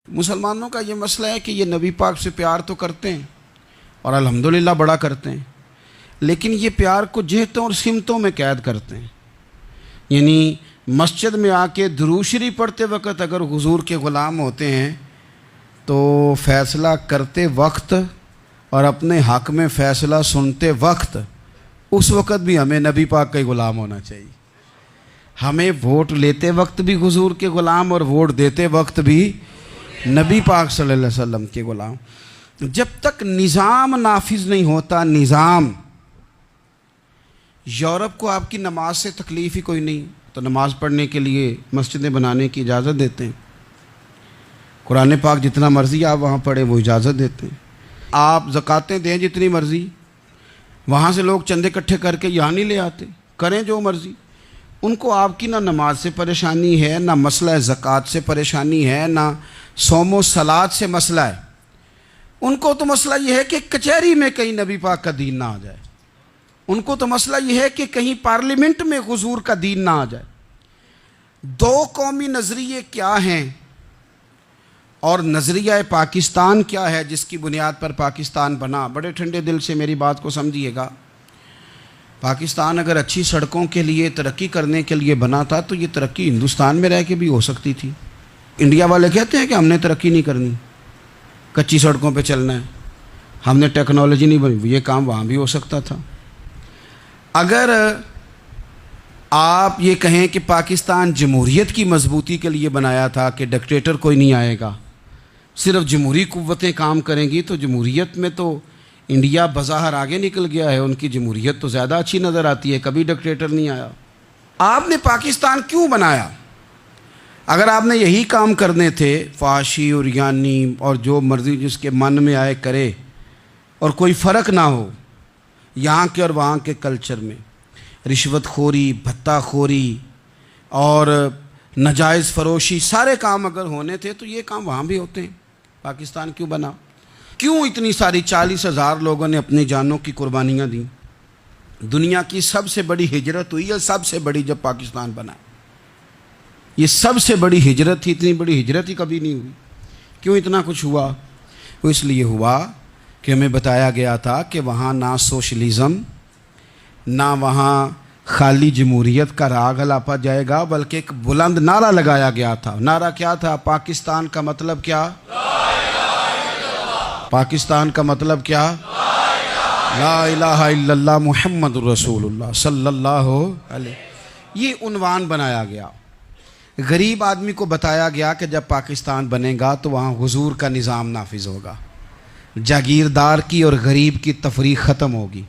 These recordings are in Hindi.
मुसलमानों का ये मसला है कि ये नबी पाक से प्यार तो करते हैं और अल्हम्दुलिल्लाह बड़ा करते हैं, लेकिन ये प्यार को जिहतों और सिमतों में कैद करते हैं। यानी मस्जिद में आके दुरूद शरीफ पढ़ते वक्त अगर हुजूर के ग़ुलाम होते हैं तो फ़ैसला करते वक्त और अपने हक़ में फ़ैसला सुनते वक्त उस वक़्त भी हमें नबी पाक का ही ग़ुलाम होना चाहिए। हमें वोट लेते वक्त भी हुजूर के ग़ुलाम और वोट देते वक्त भी नबी पाक सल्लल्लाहु अलैहि वसल्लम के ग़ुलाम। जब तक निज़ाम नाफिज नहीं होता, निज़ाम, यूरोप को आपकी नमाज से तकलीफ़ ही कोई नहीं, तो नमाज़ पढ़ने के लिए मस्जिदें बनाने की इजाज़त देते हैं। कुरान पाक जितना मर्ज़ी आप वहाँ पढ़ें वो इजाज़त देते हैं। आप ज़कातें दें जितनी मर्ज़ी, वहाँ से लोग चंदे इकट्ठे करके यहाँ नहीं ले आते, करें जो मर्ज़ी। उनको आपकी ना नमाज से परेशानी है, ना मसला ज़कात से परेशानी है, ना सोमो सलात से मसला है। उनको तो मसला ये है कि कचहरी में कहीं नबी पाक का दीन ना आ जाए। उनको तो मसला ये है कि कहीं पार्लियामेंट में हुजूर का दीन ना आ जाए। दो कौमी नज़रिए क्या हैं और नज़रिया पाकिस्तान क्या है जिसकी बुनियाद पर पाकिस्तान बना। बड़े ठंडे दिल से मेरी बात को समझिएगा। पाकिस्तान अगर अच्छी सड़कों के लिए, तरक्की करने के लिए बना था तो ये तरक्की हिंदुस्तान में रह के भी हो सकती थी। इंडिया वाले कहते हैं कि हमने तरक्की नहीं करनी, कच्ची सड़कों पे चलना है, हमने टेक्नोलॉजी नहीं बनी, ये काम वहाँ भी हो सकता था। अगर आप ये कहें कि पाकिस्तान जमहूरियत की मजबूती के लिए बनाया था कि डिक्टेटर कोई नहीं आएगा, सिर्फ जमहूरी कुव्वतें काम करेंगी, तो जमहूरियत में तो इंडिया बज़ाहिर आगे निकल गया है। उनकी जमहूरियत तो ज़्यादा अच्छी नज़र आती है, कभी डिक्टेटर नहीं आया। आपने पाकिस्तान क्यों बनाया? अगर आपने यही काम करने थे, फाशी और यानी और जो मर्ज़ी जिसके मन में आए करे और कोई फ़र्क ना हो यहाँ के और वहाँ के कल्चर में, रिश्वतखोरी, भत्ताखोरी और नाजायज़ फ़रोशी, सारे काम अगर होने थे तो ये काम वहाँ भी होते हैं। पाकिस्तान क्यों बना? क्यों इतनी सारी 40,000 लोगों ने अपनी जानों की कुर्बानियाँ दी? दुनिया की सबसे बड़ी हिजरत हुई है, सबसे बड़ी, जब पाकिस्तान बना। ये सबसे बड़ी हिजरत थी, इतनी बड़ी हिजरत ही कभी नहीं हुई। क्यों इतना कुछ हुआ? वो इसलिए हुआ कि हमें बताया गया था कि वहाँ ना सोशलिज़म, ना वहाँ खाली जमहूरियत का राग अलापा जाएगा, बल्कि एक बुलंद नारा लगाया गया था। नारा क्या था? पाकिस्तान का मतलब क्या? पाकिस्तान का मतलब क्या? ला इलाहा इल्लल्लाह मुहम्मदुर रसूलुल्लाह सल्लल्लाहु अलैहि। ये उन्वान बनाया गया। गरीब आदमी को बताया गया कि जब पाकिस्तान बनेगा तो वहाँ हुजूर का निज़ाम नाफिज होगा, जागीरदार की और गरीब की तफरीक ख़त्म होगी।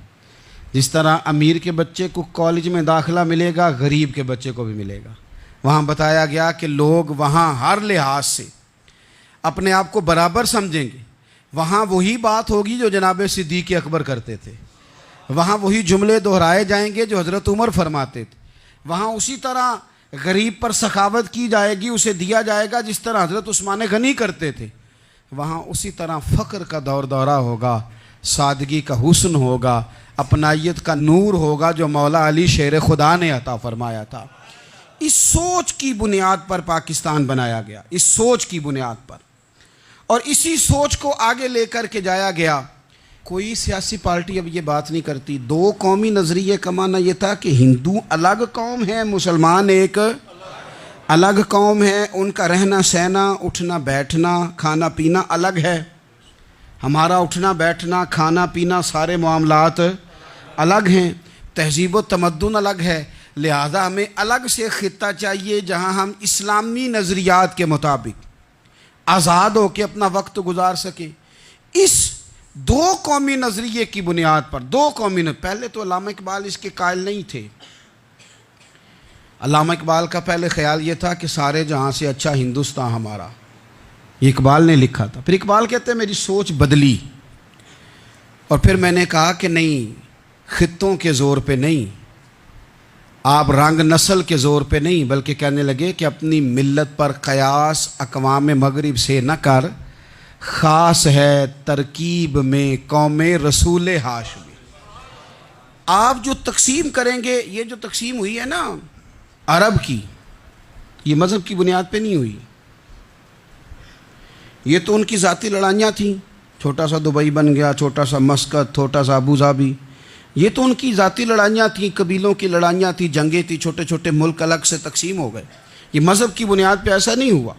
जिस तरह अमीर के बच्चे को कॉलेज में दाखिला मिलेगा, गरीब के बच्चे को भी मिलेगा। वहाँ बताया गया कि लोग वहाँ हर लिहाज से अपने आप को बराबर समझेंगे। वहाँ वही बात होगी जो जनाब सिद्दीक़ अकबर करते थे। वहाँ वही जुमले दोहराए जाएंगे जो हज़रत उमर फरमाते थे। वहाँ उसी तरह गरीब पर सखावत की जाएगी, उसे दिया जाएगा जिस तरह हज़रत उस्मान गनी करते थे। वहाँ उसी तरह फ़क्र का दौर दौरा होगा, सादगी का हुस्न होगा, अपनायत का नूर होगा जो मौला अली शेर खुदा ने अता फरमाया था। इस सोच की बुनियाद पर पाकिस्तान बनाया गया, इस सोच की बुनियाद पर, और इसी सोच को आगे लेकर के जाया गया। कोई सियासी पार्टी अब ये बात नहीं करती। दो कौमी नज़रिए का माना ये था कि हिंदू अलग कौम है, मुसलमान एक अलग कौम है, उनका रहना सहना, उठना बैठना, खाना पीना अलग है। हमारा उठना बैठना, खाना पीना, सारे मामलात अलग हैं, तहज़ीब व तमद्दुन अलग है। लिहाजा हमें अलग से ख़ित्ता चाहिए जहाँ हम इस्लामी नज़रियात के मुताबिक आज़ाद हो के अपना वक्त गुजार सके। इस दो कौमी नज़रिए की बुनियाद पर, दो कौमी पहले तो अल्लामा इकबाल इसके कायल नहीं थे। अल्लामा इकबाल का पहले ख्याल ये था कि सारे जहाँ से अच्छा हिंदुस्तान हमारा, ये इकबाल ने लिखा था। फिर इकबाल कहते हैं मेरी सोच बदली और फिर मैंने कहा कि नहीं, खित्तों के ज़ोर पे नहीं, आप रंग नस्ल के ज़ोर पे नहीं, बल्कि कहने लगे कि अपनी मिल्लत पर क़यास अक़वाम मगरिब से न कर, ख़ास है तरकीब में कौमे रसूल हाशमी। आप जो तकसीम करेंगे, ये जो तकसीम हुई है ना अरब की, ये मज़हब की बुनियाद पे नहीं हुई। ये तो उनकी ज़ाती लड़ाइयाँ थीं, छोटा सा दुबई बन गया, छोटा सा मस्कत, छोटा सा अबू धाबी। ये तो उनकी ज़ाती लड़ाइयाँ थीं, कबीलों की लड़ाइयाँ थीं, जंगें थी, छोटे छोटे मुल्क अलग से तकसीम हो गए। ये मज़हब की बुनियाद पे ऐसा नहीं हुआ।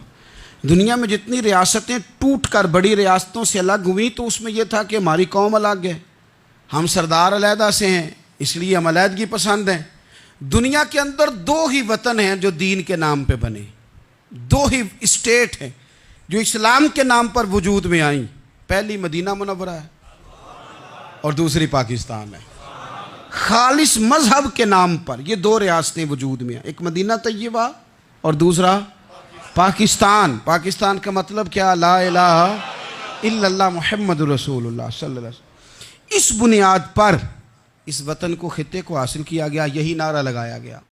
दुनिया में जितनी रियासतें टूट कर बड़ी रियासतों से अलग हुई तो उसमें यह था कि हमारी कौम अलग है, हम सरदार अलहदा से हैं, इसलिए हम अलहदगी पसंद हैं। दुनिया के अंदर दो ही वतन हैं जो दीन के नाम पे बने, दो ही स्टेट हैं जो इस्लाम के नाम पर वजूद में आई। पहली मदीना मुनव्वरा है और दूसरी पाकिस्तान है। खालिस मजहब के नाम पर ये दो रियासतें वजूद में हैं, एक मदीना तैयबा और दूसरा पाकिस्तान। पाकिस्तान का मतलब क्या? ला इलाहा इल्लल्लाह मुहम्मदुर रसूलुल्लाह सल्लल्लाहु अलैहि वसल्लम। इस बुनियाद पर इस वतन को, खित्ते को हासिल किया गया, यही नारा लगाया गया।